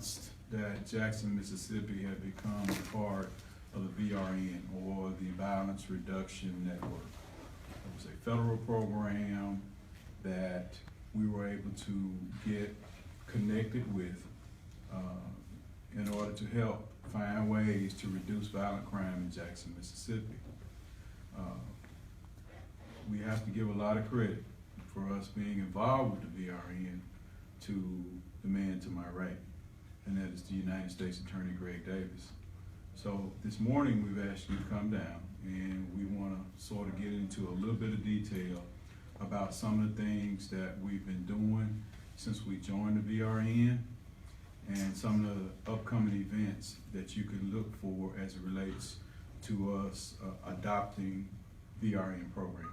announced that Jackson, Mississippi had become a part of the VRN, or the Violence Reduction Network. It was a federal program that we were able to get connected with in order to help find ways to reduce violent crime in Jackson, Mississippi. We have to give a lot of credit for us being involved with the VRN to the man to my right, and that is the United States Attorney Greg Davis. So this morning we've asked you to come down, and we want to sort of get into a little bit of detail about some of the things that we've been doing since we joined the VRN, and some of the upcoming events that you can look for as it relates to us adopting VRN programs.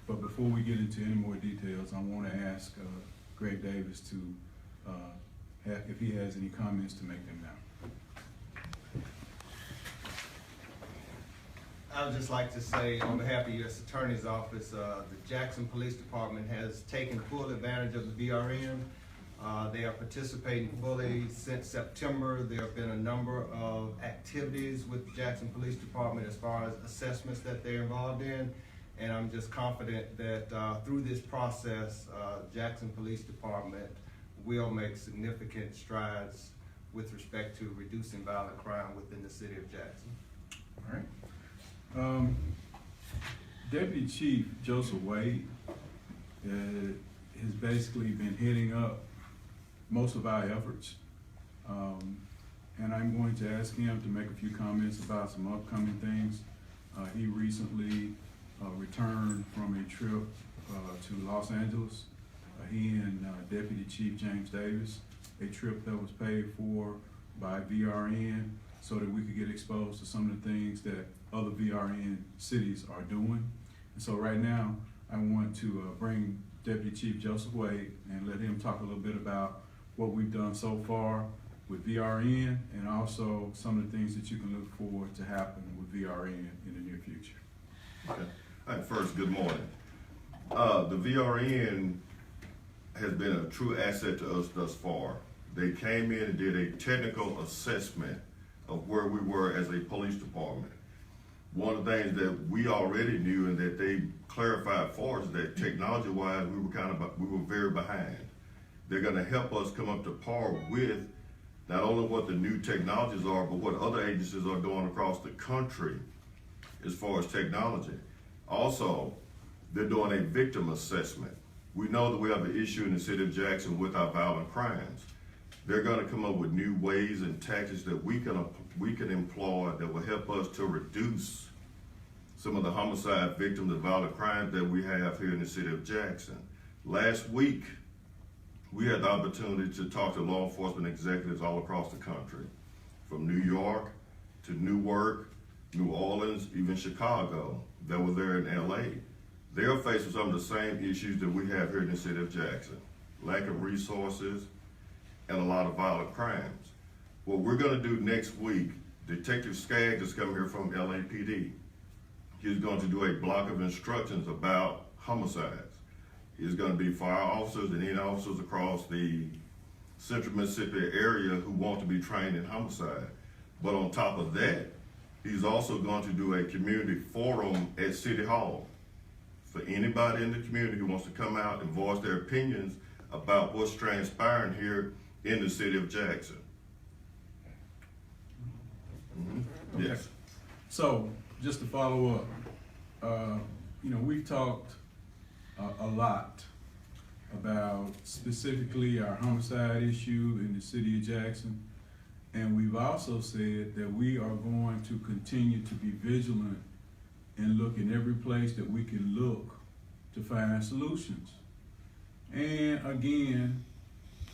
But before we get into any more details, I want to ask Greg Davis to, if he has any comments to make them now. I would just like to say, on behalf of the U.S. Attorney's Office, the Jackson Police Department has taken full advantage of the VRN. They are participating fully since September. There have been a number of activities with the Jackson Police Department as far as assessments that they're involved in. And I'm just confident that through this process, Jackson Police Department will make significant strides with respect to reducing violent crime within the city of Jackson. All right. Deputy Chief Joseph Wade has basically been heading up most of our efforts. And I'm going to ask him to make a few comments about some upcoming things. He recently returned from a trip to Los Angeles. He and Deputy Chief James Davis, a trip that was paid for by VRN so that we could get exposed to some of the things that other VRN cities are doing. And so right now, I want to bring Deputy Chief Joseph Wade and let him talk a little bit about what we've done so far with VRN, and also some of the things that you can look forward to happen with VRN in the near future. Okay. All right, first, good morning. The VRN has been a true asset to us thus far. They came in and did a technical assessment of where we were as a police department. One of the things that we already knew and that they clarified for us is that technology-wise, we were very behind. They're going to help us come up to par with not only what the new technologies are, but what other agencies are doing across the country as far as technology. Also, they're doing a victim assessment. We know that we have an issue in the city of Jackson with our violent crimes. They're going to come up with new ways and tactics that we can employ that will help us to reduce some of the homicide victims and violent crimes that we have here in the city of Jackson. Last week, we had the opportunity to talk to law enforcement executives all across the country, from New York to Newark, New Orleans, even Chicago, that were there in LA. They're faced with some of the same issues that we have here in the city of Jackson. Lack of resources and a lot of violent crimes. What we're gonna do next week, Detective Skaggs is coming here from LAPD. He's going to do a block of instructions about homicides. It's going to be for our officers and any officers across the central Mississippi area who want to be trained in homicide. But on top of that, he's also going to do a community forum at City Hall for anybody in the community who wants to come out and voice their opinions about what's transpiring here in the city of Jackson. Okay. Yes. So, just to follow up, we've talked a lot about specifically our homicide issue in the city of Jackson, and we've also said that we are going to continue to be vigilant and look in every place that we can look to find solutions. And again,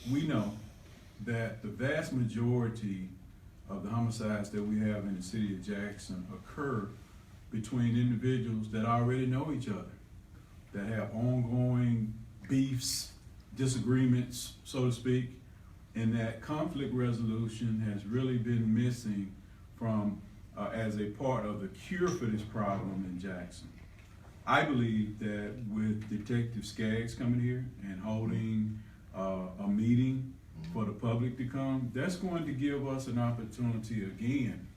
we know that the vast majority of the homicides that we have in the city of Jackson occur between individuals that already know each other, that have ongoing beefs, disagreements, so to speak, and that conflict resolution has really been missing from as a part of the cure for this problem in Jackson. I believe that with Detective Skaggs coming here and holding a meeting for the public to come, that's going to give us an opportunity again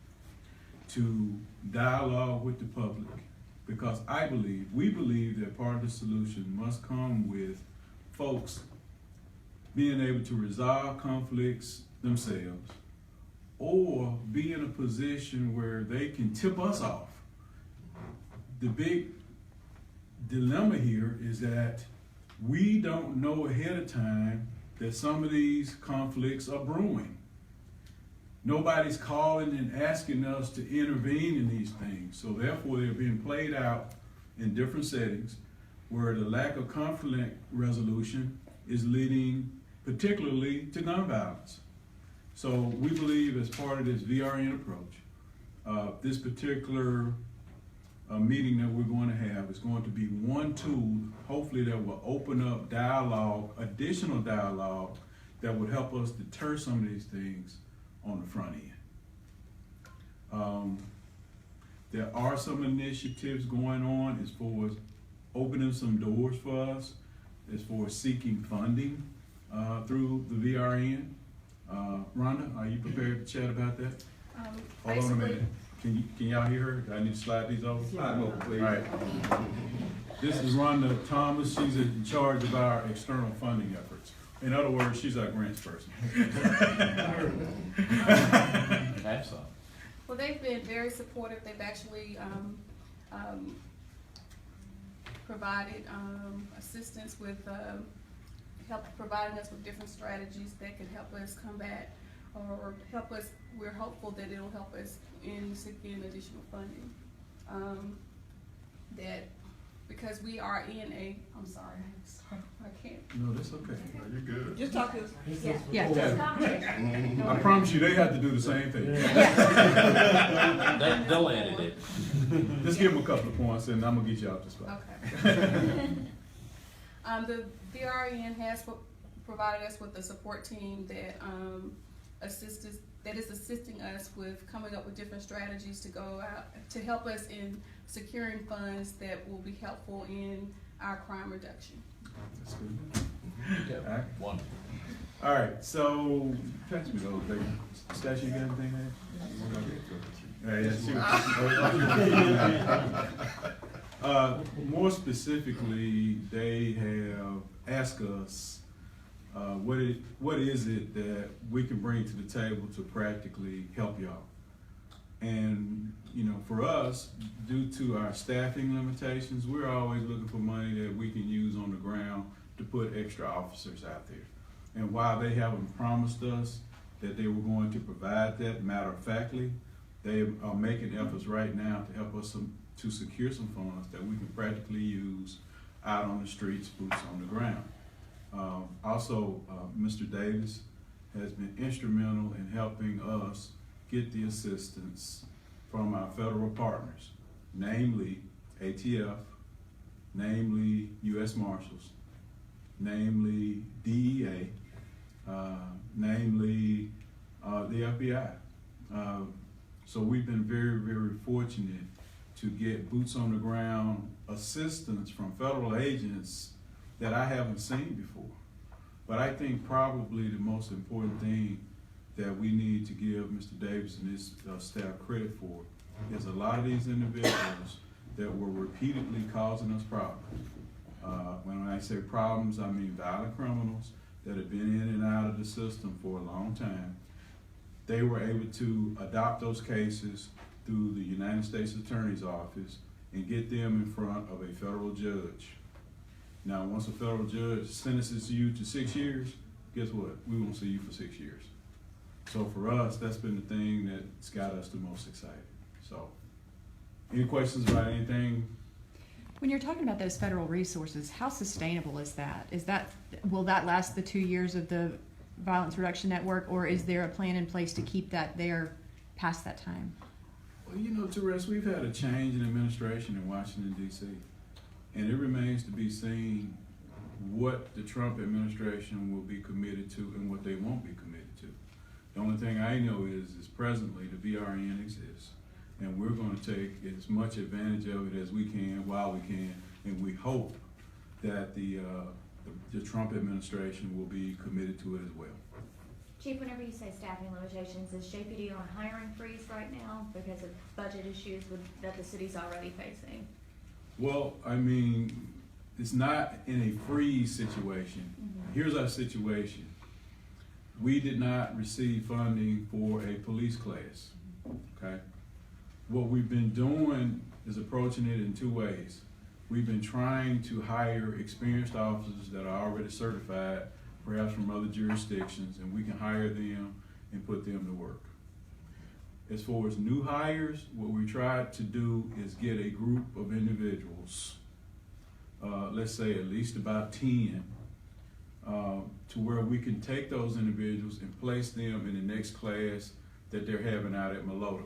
to dialogue with the public. Because we believe that part of the solution must come with folks being able to resolve conflicts themselves, or be in a position where they can tip us off. The big dilemma here is that we don't know ahead of time that some of these conflicts are brewing. Nobody's calling and asking us to intervene in these things, so therefore they're being played out in different settings where the lack of conflict resolution is leading particularly to gun violence. So we believe, as part of this VRN approach, this particular meeting that we're going to have is going to be one tool, hopefully, that will open up dialogue, additional dialogue, that would help us deter some of these things on the front end. There are some initiatives going on as far as opening some doors for us, as far as seeking funding through the VRN. Rhonda, are you prepared to chat about that? Hold on a minute. Can y'all hear her? Do I need to slide these over? Slide them over, please. All right. This is Rhonda Thomas. She's in charge of our external funding efforts. In other words, she's our grants person. Have some. Well, they've been very supportive. They've actually provided assistance with providing us with different strategies that could help us combat or help us. We're hopeful that it'll help us in seeking additional funding. That because we are in a, I'm sorry, I can't. No, that's okay. No, you're good. Just talk to us. I promise you, they have to do the same thing. They'll edit it. Just give them a couple of points and I'm gonna get you out the spot. Okay. The VRN has provided us with a support team that is assisting us with coming up with different strategies to go out to help us in securing funds that will be helpful in our crime reduction. That's good. Okay. All right. Wonderful. All right, so pass me those, baby. Stash, you got anything there? More specifically, they have asked us, what is it that we can bring to the table to practically help y'all? And, you know, for us, due to our staffing limitations, we're always looking for money that we can use on the ground to put extra officers out there. And while they haven't promised us that they were going to provide that matter-of-factly, they are making efforts right now to help us to secure some funds that we can practically use out on the streets, boots on the ground. Also, Mr. Davis has been instrumental in helping us get the assistance from our federal partners, namely ATF, namely U.S. Marshals, namely DEA, namely the FBI. So we've been very, very fortunate to get boots on the ground assistance from federal agents that I haven't seen before. But I think probably the most important thing that we need to give Mr. Davis and his staff credit for is a lot of these individuals that were repeatedly causing us problems. When I say problems, I mean violent criminals that have been in and out of the system for a long time. They were able to adopt those cases through the United States Attorney's Office and get them in front of a federal judge. Now, once a federal judge sentences you to 6 years, guess what? We won't see you for 6 years. So for us, that's been the thing that's got us the most excited. So, any questions about anything? When you're talking about those federal resources, how sustainable is that? Will that last the 2 years of the Violence Reduction Network, or is there a plan in place to keep that there past that time? Well, you know, Therese, we've had a change in administration in Washington, D.C., and it remains to be seen what the Trump administration will be committed to and what they won't be committed to. The only thing I know is presently the VRN exists, and we're going to take as much advantage of it as we can while we can, and we hope that the Trump administration will be committed to it as well. Chief, whenever you say staffing limitations, is JPD on a hiring freeze right now because of budget issues that the city's already facing? Well, I mean, it's not in a freeze situation. Mhm. Here's our situation. We did not receive funding for a police class, okay? What we've been doing is approaching it in two ways. We've been trying to hire experienced officers that are already certified, perhaps from other jurisdictions, and we can hire them and put them to work. As far as new hires, what we tried to do is get a group of individuals, let's say at least about 10, to where we can take those individuals and place them in the next class that they're having out at Malota.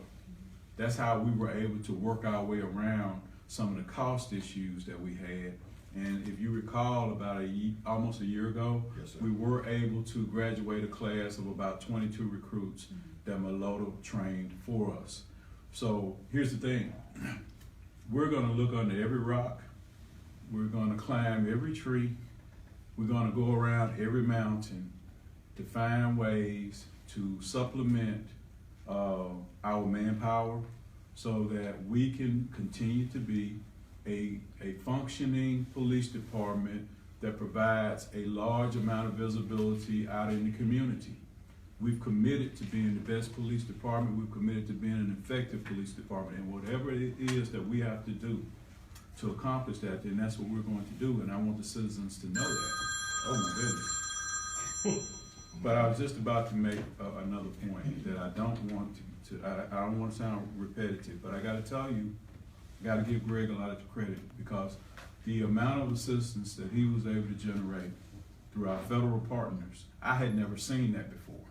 That's how we were able to work our way around some of the cost issues that we had. And if you recall, about almost a year ago, Yes, sir. we were able to graduate a class of about 22 recruits that Malota trained for us. So here's the thing. We're gonna look under every rock. We're gonna climb every tree. We're gonna go around every mountain to find ways to supplement our manpower so that we can continue to be a functioning police department that provides a large amount of visibility out in the community. We've committed to being the best police department. We've committed to being an effective police department. And whatever it is that we have to do to accomplish that, then that's what we're going to do. And I want the citizens to know that. Oh my goodness. But I was just about to make another point that I don't want I don't want to sound repetitive, but I gotta tell you, I gotta give Greg a lot of credit because the amount of assistance that he was able to generate through our federal partners, I had never seen that before,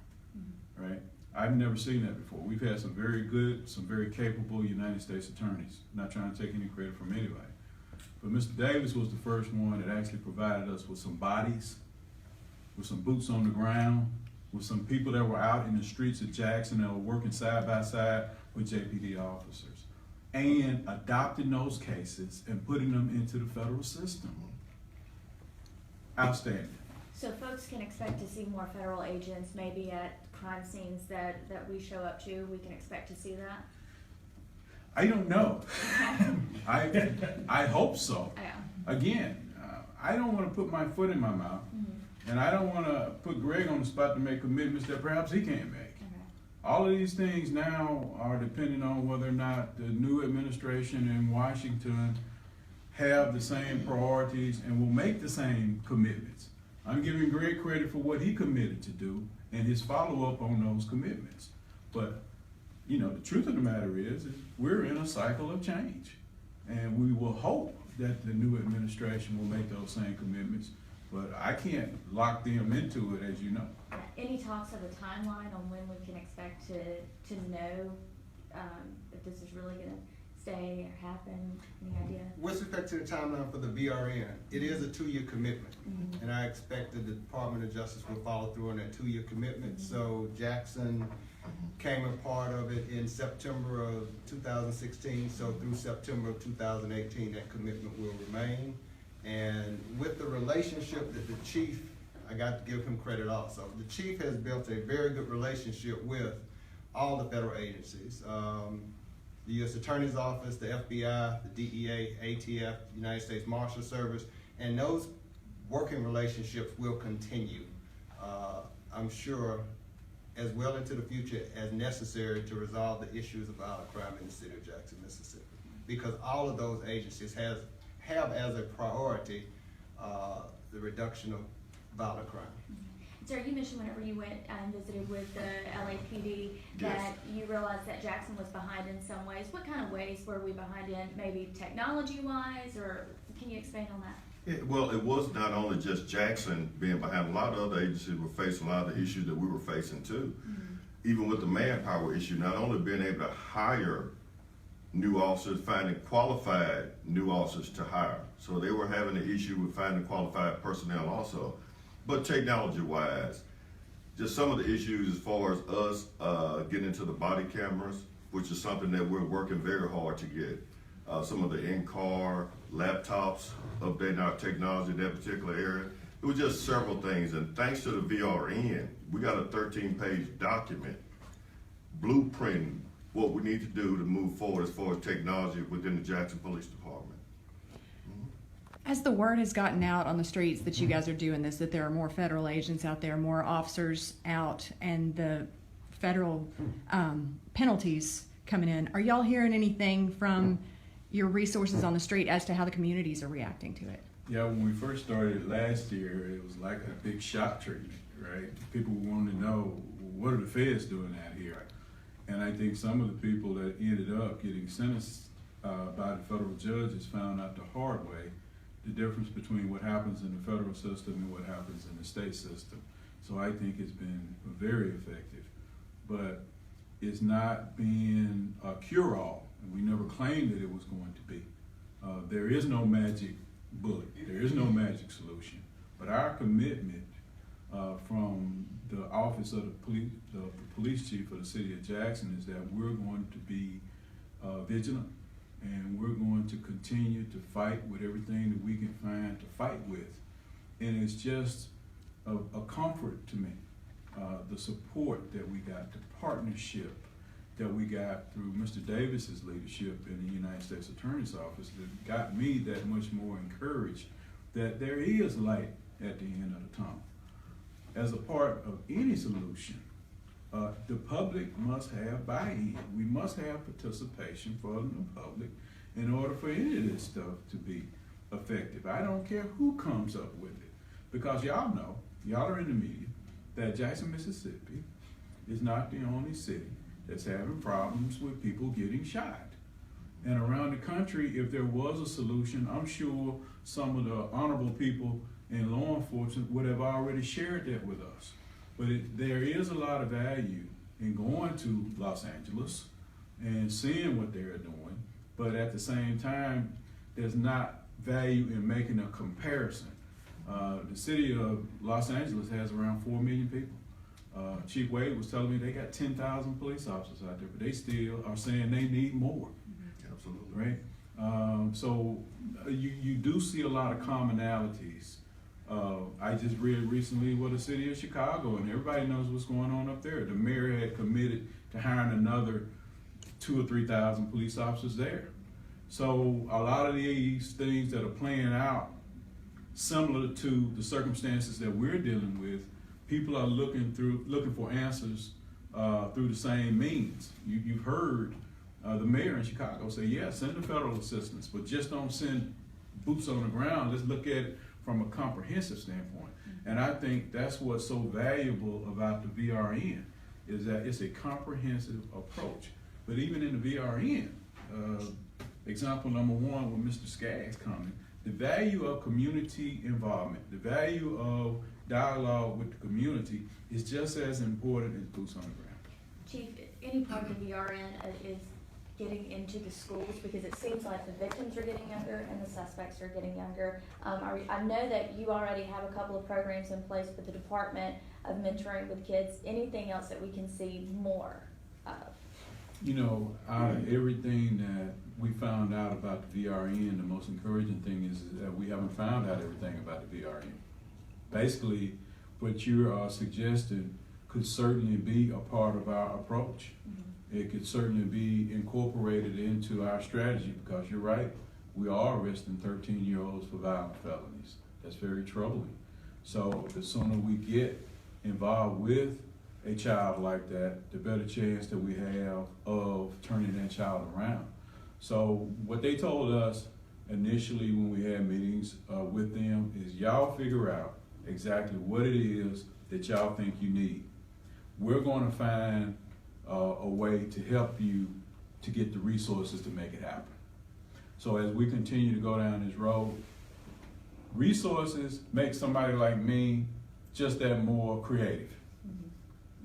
right? I've never seen that before. We've had some very good, some very capable United States attorneys, not trying to take any credit from anybody. But Mr. Davis was the first one that actually provided us with some bodies, with some boots on the ground, with some people that were out in the streets of Jackson that were working side by side with JPD officers, and adopting those cases and putting them into the federal system. Outstanding. So folks can expect to see more federal agents maybe at crime scenes that we show up to. We can expect to see that? I don't know. I hope so. Yeah. Again, I don't want to put my foot in my mouth, and I don't want to put Greg on the spot to make commitments that perhaps he can't make. Okay. All of these things now are depending on whether or not the new administration in Washington have the same priorities and will make the same commitments. I'm giving Greg credit for what he committed to do and his follow-up on those commitments. But, you know, the truth of the matter is we're in a cycle of change. And we will hope that the new administration will make those same commitments. But I can't lock them into it, as you know. Any talks of a timeline on when we can expect to know if this is really gonna stay or happen? Any idea? With respect to the timeline for the VRN, it is a 2-year commitment. And I expect that the Department of Justice will follow through on that 2-year commitment. So Jackson came a part of it in September of 2016. So through September of 2018, that commitment will remain. And with the relationship that the chief, I got to give him credit also. The chief has built a very good relationship with all the federal agencies. The U.S. Attorney's Office, the FBI, the DEA, ATF, United States Marshal Service, and those working relationships will continue, I'm sure, as well into the future as necessary to resolve the issues of violent crime in the city of Jackson, Mississippi. Because all of those agencies have as a priority the reduction of violent crime. Sir, you mentioned whenever you went and visited with the LAPD that you realized that Jackson was behind in some ways. What kind of ways were we behind in, maybe technology-wise, or can you expand on that? Well, it was not only just Jackson being behind. A lot of other agencies were facing a lot of the issues that we were facing too. Even with the manpower issue, not only being able to hire new officers, finding qualified new officers to hire. So they were having an issue with finding qualified personnel also. But technology-wise, just some of the issues as far as us getting into the body cameras, which is something that we're working very hard to get. Some of the in-car laptops, updating our technology in that particular area. It was just several things, and thanks to the VRN, we got a 13-page document blueprinting what we need to do to move forward as far as technology within the Jackson Police Department. As the word has gotten out on the streets that you guys are doing this, that there are more federal agents out there, more officers out, and the federal penalties coming in, are y'all hearing anything from your resources on the street as to how the communities are reacting to it? Yeah, when we first started last year, it was like a big shock treatment, right? People wanted to know, what are the feds doing out here? And I think some of the people that ended up getting sentenced by the federal judges found out the hard way the difference between what happens in the federal system and what happens in the state system. So I think it's been very effective, but it's not been a cure-all, and we never claimed that it was going to be. There is no magic bullet. There is no magic solution. But our commitment from the office of the police chief of the city of Jackson is that we're going to be vigilant, and we're going to continue to fight with everything that we can find to fight with. And it's just a comfort to me, the support that we got, the partnership that we got through Mr. Davis's leadership in the United States Attorney's Office that got me that much more encouraged that there is light at the end of the tunnel. As a part of any solution, the public must have buy-in. We must have participation from the public in order for any of this stuff to be effective. I don't care who comes up with it, because y'all know, y'all are in the media, that Jackson, Mississippi is not the only city that's having problems with people getting shot. And around the country, if there was a solution, I'm sure some of the honorable people in law enforcement would have already shared that with us. But there is a lot of value in going to Los Angeles and seeing what they're doing, but at the same time, there's not value in making a comparison. The city of Los Angeles has around 4 million people. Chief Wade was telling me they got 10,000 police officers out there, but they still are saying they need more. Absolutely. Right? So you do see a lot of commonalities. I just read recently what the city of Chicago, and everybody knows what's going on up there. The mayor had committed to hiring another 2,000 or 3,000 police officers there. So a lot of these things that are playing out similar to the circumstances that we're dealing with, people are looking for answers through the same means. You've heard the mayor in Chicago say, yeah, send the federal assistance, but just don't send boots on the ground. Let's look at it from a comprehensive standpoint. And I think that's what's so valuable about the VRN, is that it's a comprehensive approach. But even in the VRN, example number one with Mr. Skaggs coming, the value of community involvement, the value of dialogue with the community is just as important as boots on the ground. Chief, any part of the VRN is getting into the schools, because it seems like the victims are getting younger and the suspects are getting younger. I know that you already have a couple of programs in place with the Department of Mentoring with Kids. Anything else that we can see more of? You know, out of everything that we found out about the VRN, the most encouraging thing is that we haven't found out everything about the VRN. Basically, what you are suggesting could certainly be a part of our approach. Mm-hmm. It could certainly be incorporated into our strategy, because you're right, we are arresting 13-year-olds for violent felonies. That's very troubling. So the sooner we get involved with a child like that, the better chance that we have of turning that child around. So what they told us initially when we had meetings with them is, y'all figure out exactly what it is that y'all think you need. We're going to find a way to help you to get the resources to make it happen. So as we continue to go down this road, resources make somebody like me just that more creative.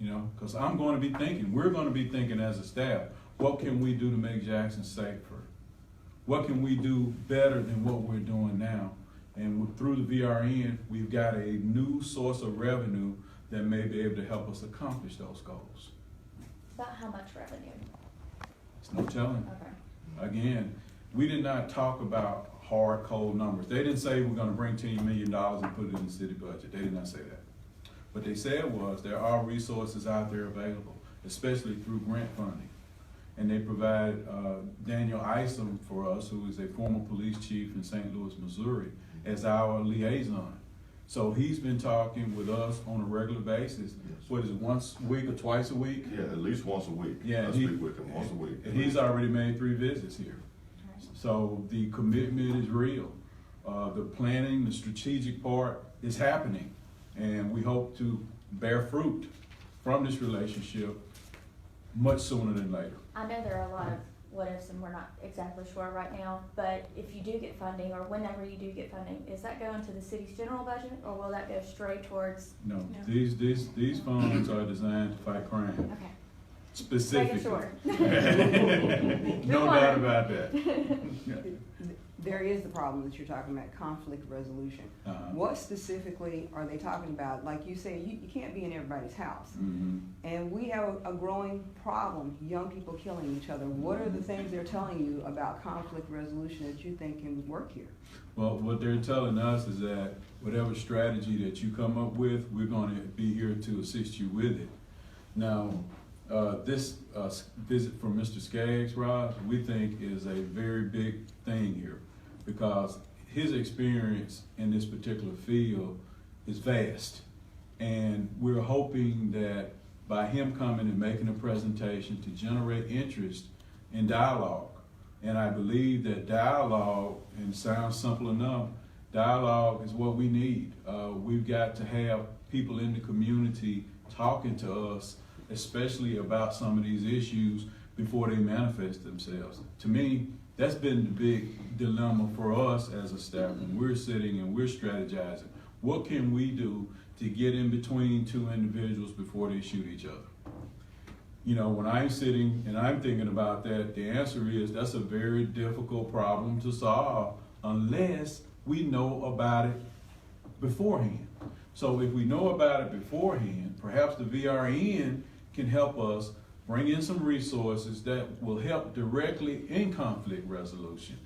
You know, because I'm going to be thinking, we're going to be thinking as a staff, what can we do to make Jackson safer? What can we do better than what we're doing now? And through the VRN, we've got a new source of revenue that may be able to help us accomplish those goals. About how much revenue? It's no telling. Okay. Again, we did not talk about hard, cold numbers. They didn't say we're gonna bring $10 million and put it in the city budget. They did not say that. What they said was there are resources out there available, especially through grant funding. And they provided Daniel Isom for us, who is a former police chief in St. Louis, Missouri, as our liaison. So he's been talking with us on a regular basis. What is it, once a week or twice a week? Yeah, at least once a week. Yeah, I speak with him once a week. And he's already made 3 visits here. So the commitment is real. The planning, the strategic part is happening. And we hope to bear fruit from this relationship much sooner than later. I know there are a lot of what ifs and we're not exactly sure right now, but if you do get funding or whenever you do get funding, is that going to the city's general budget or will that go straight towards? No, No. these funds are designed to fight crime, Okay. specifically. Making sure. No doubt about that. Yeah. There is the problem that you're talking about, conflict resolution. Uh-huh. What specifically are they talking about? Like you say, you can't be in everybody's house. Mhm. And we have a growing problem, young people killing each other. What are the things they're telling you about conflict resolution that you think can work here? Well, what they're telling us is that whatever strategy that you come up with, we're going to be here to assist you with it. Now, this visit from Mr. Skaggs, Rob, we think is a very big thing here because his experience in this particular field is vast. And we're hoping that by him coming and making a presentation to generate interest in dialogue. And I believe that dialogue, and it sounds simple enough, dialogue is what we need. We've got to have people in the community talking to us, especially about some of these issues before they manifest themselves. To me, that's been the big dilemma for us as a staff when we're sitting and we're strategizing. What can we do to get in between 2 individuals before they shoot each other? You know, when I'm sitting and I'm thinking about that, the answer is that's a very difficult problem to solve unless we know about it beforehand. So if we know about it beforehand, perhaps the VRN can help us bring in some resources that will help directly in conflict resolution.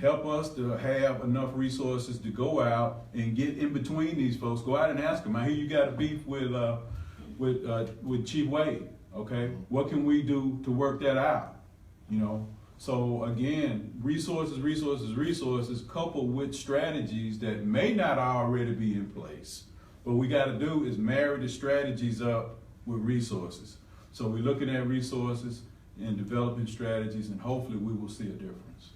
Help us to have enough resources to go out and get in between these folks. Go out and ask them. I hear you got a beef with Chief Wade. Okay, what can we do to work that out? You know. So again, resources coupled with strategies that may not already be in place. What we got to do is marry the strategies up with resources. So we're looking at resources and developing strategies, and hopefully we will see a difference.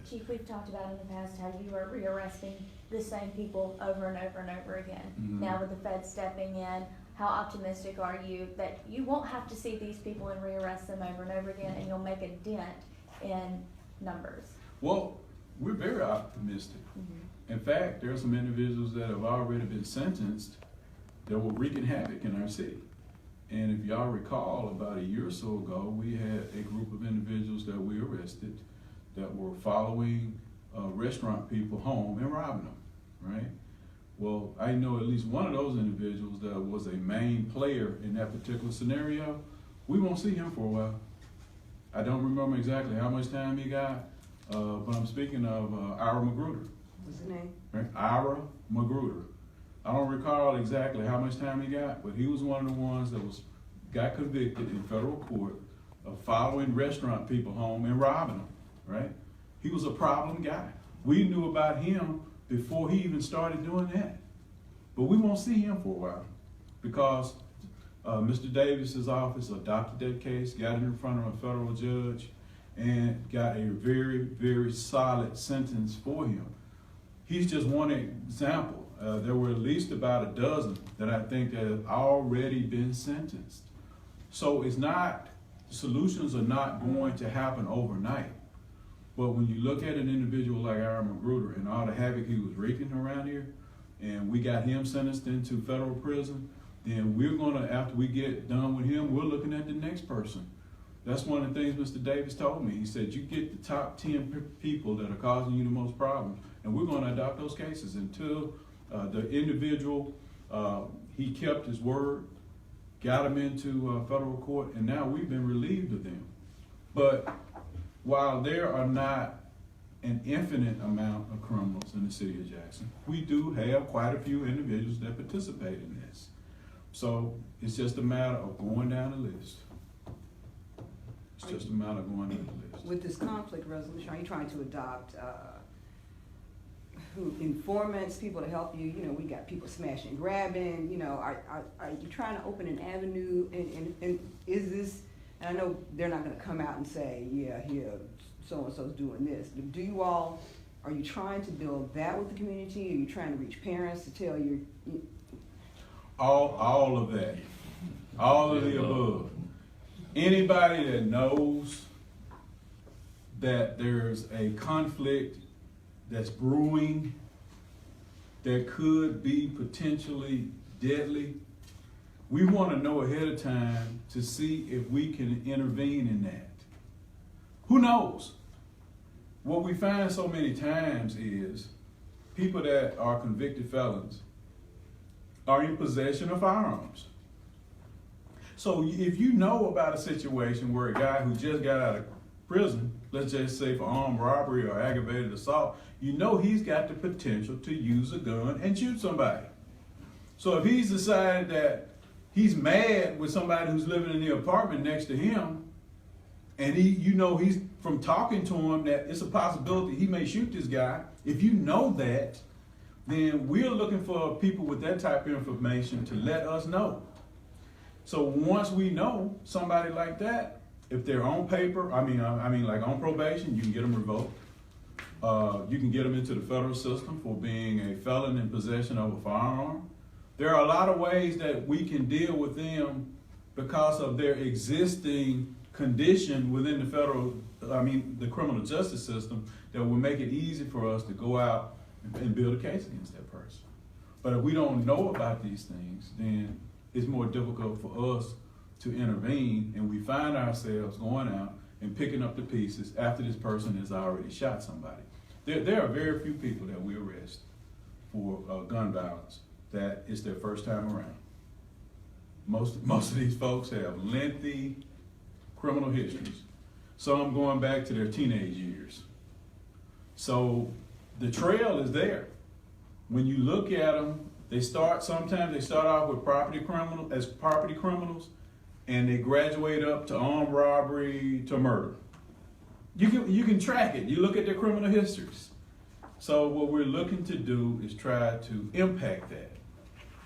Chief, we've talked about in the past how you are rearresting the same people over and over and over again. Mhm. Now with the Fed stepping in, how optimistic are you that you won't have to see these people and rearrest them over and over again and you'll make a dent in numbers? Well, we're very optimistic. Mm-hmm. In fact, there are some individuals that have already been sentenced that were wreaking havoc in our city. And if y'all recall, about a year or so ago, we had a group of individuals that we arrested that were following restaurant people home and robbing them, right? Well, I know at least one of those individuals that was a main player in that particular scenario. We won't see him for a while. I don't remember exactly how much time he got, but I'm speaking of Ira Magruder. What's his name? Right? Ira Magruder. I don't recall exactly how much time he got, but he was one of the ones that got convicted in federal court of following restaurant people home and robbing them, right? He was a problem guy. We knew about him before he even started doing that. But we won't see him for a while because Mr. Davis's office adopted that case, got it in front of a federal judge, and got a very, very solid sentence for him. He's just one example. There were at least about a dozen that I think that have already been sentenced. So solutions are not going to happen overnight. But when you look at an individual like Ira Magruder and all the havoc he was wreaking around here, and we got him sentenced into federal prison, then we're gonna, after we get done with him, we're looking at the next person. That's one of the things Mr. Davis told me. He said, you get the top 10 people that are causing you the most problems, and we're gonna adopt those cases until the individual, he kept his word, got him into federal court, and now we've been relieved of them. But while there are not an infinite amount of criminals in the city of Jackson. We do have quite a few individuals that participate in this. So it's just a matter of going down the list. It's just a matter of going down the list. With this conflict resolution, are you trying to adopt, informants, people to help you? You know, we got people smashing, grabbing, you know, are you trying to open an avenue, and is this, and I know they're not gonna come out and say, yeah, here, so-and-so's doing this, but are you trying to build that with the community? Are you trying to reach parents to tell you? All of that, all of the above. Anybody that knows that there's a conflict that's brewing that could be potentially deadly, we want to know ahead of time to see if we can intervene in that. Who knows? What we find so many times is people that are convicted felons are in possession of firearms. So if you know about a situation where a guy who just got out of prison, let's just say for armed robbery or aggravated assault, you know he's got the potential to use a gun and shoot somebody. So if he's decided that he's mad with somebody who's living in the apartment next to him, and he's from talking to him that it's a possibility he may shoot this guy, if you know that, then we're looking for people with that type of information to let us know. So once we know somebody like that, if they're on paper, I mean like on probation, you can get them revoked. You can get them into the federal system for being a felon in possession of a firearm. There are a lot of ways that we can deal with them because of their existing condition within the criminal justice system, that will make it easy for us to go out and build a case against that person. But if we don't know about these things, then it's more difficult for us to intervene, and we find ourselves going out and picking up the pieces after this person has already shot somebody. There are very few people that we arrest for gun violence that it's their first time around. Most of these folks have lengthy criminal histories, some going back to their teenage years. So the trail is there. When you look at them, sometimes they start off with property criminals, and they graduate up to armed robbery to murder. You can track it. You look at their criminal histories. So what we're looking to do is try to impact that.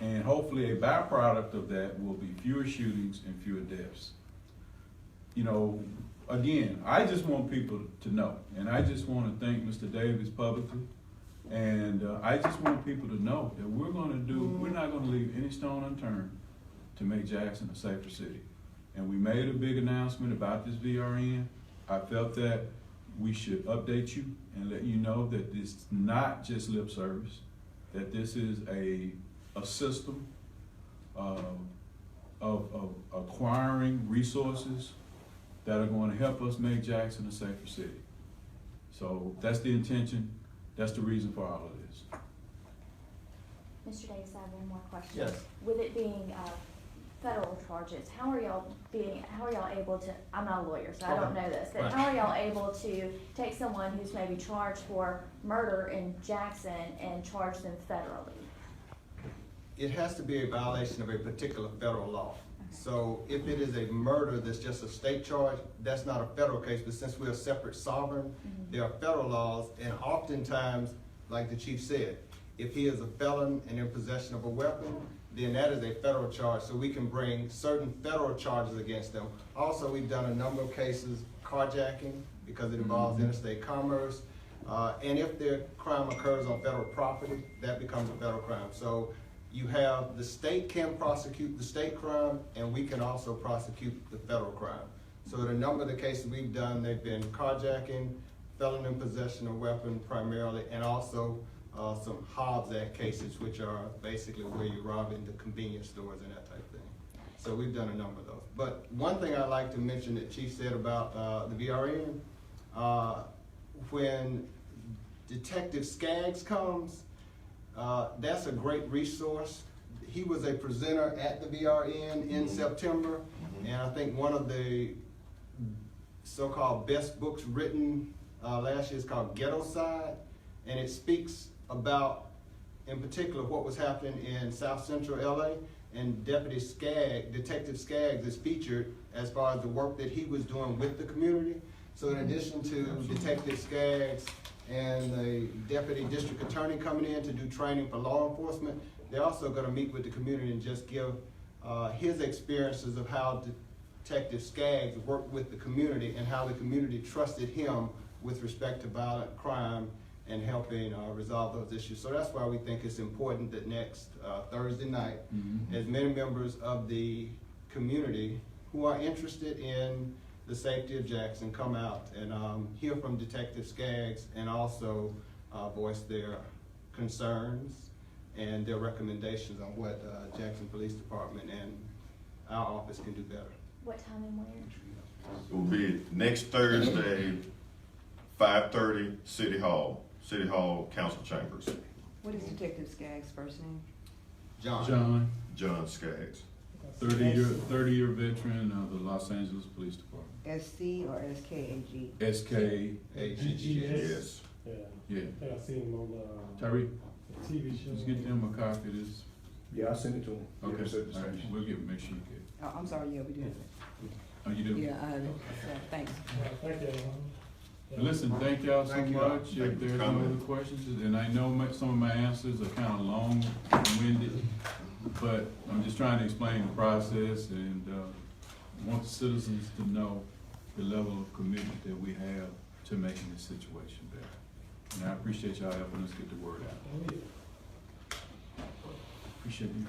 And hopefully a byproduct of that will be fewer shootings and fewer deaths. You know, again, I just want people to know, and I just want to thank Mr. Davis publicly, and I just want people to know that we're not going to leave any stone unturned to make Jackson a safer city. And we made a big announcement about this VRN. I felt that we should update you and let you know that this is not just lip service, that this is a system of acquiring resources that are going to help us make Jackson a safer city. So that's the intention. That's the reason for all of this. Mr. Davis, I have one more question. Yes. With it being federal charges, how are y'all able to, I'm not a lawyer, so I don't know this, but Right. how are y'all able to take someone who's maybe charged for murder in Jackson and charge them federally? It has to be a violation of a particular federal law. So if it is a murder that's just a state charge, that's not a federal case, but since we're a separate sovereign, there are federal laws, and oftentimes, like the chief said, if he is a felon and in possession of a weapon, then that is a federal charge, so we can bring certain federal charges against them. Also, we've done a number of cases, carjacking, because it involves interstate commerce, and if their crime occurs on federal property, that becomes a federal crime. So you have, the state can prosecute the state crime, and we can also prosecute the federal crime. So in a number of the cases we've done, they've been carjacking, felon in possession of weapon primarily, and also some Hobbs Act cases, which are basically where you're robbing the convenience stores and that type of thing. So we've done a number of those. But one thing I'd like to mention that Chief said about the VRN, when Detective Skaggs comes, that's a great resource. He was a presenter at the VRN in September, and I think one of the so-called best books written last year. It's called Ghetto Side, and it speaks about, in particular, what was happening in South Central LA. And Detective Skaggs is featured as far as the work that he was doing with the community. So in addition to Detective Skaggs and the Deputy District Attorney coming in to do training for law enforcement, they're also gonna meet with the community and just give his experiences of how Detective Skaggs worked with the community and how the community trusted him with respect to violent crime and helping resolve those issues. So that's why we think it's important that next Thursday night, as many members of the community who are interested in the safety of Jackson come out and hear from Detective Skaggs and also voice their concerns and their recommendations on what Jackson Police Department and our office can do better. What time and where? It will be next Thursday, 5:30, City Hall Council Chambers. What is Detective Skaggs' first name? John Skaggs. 30-year veteran of the Los Angeles Police Department. SC or SKAG? Yes. Yeah. Yeah. I think I seen him on Tyree, the TV show. let's get them a copy of this. Yeah, I sent it to him. Okay, Yeah, sent it to all right, him. we'll make sure you get it. Oh, I'm sorry, yeah, we did. Oh, you do? Yeah, I have it. Yeah, thanks. Thank you. Listen, thank y'all so Thank you. much. Thank you If there's for no coming. other questions, and I know some of my answers are kind of long-winded, but I'm just trying to explain the process and want the citizens to know the level of commitment that we have to making this situation better. And I appreciate y'all helping us get the word out. Appreciate you.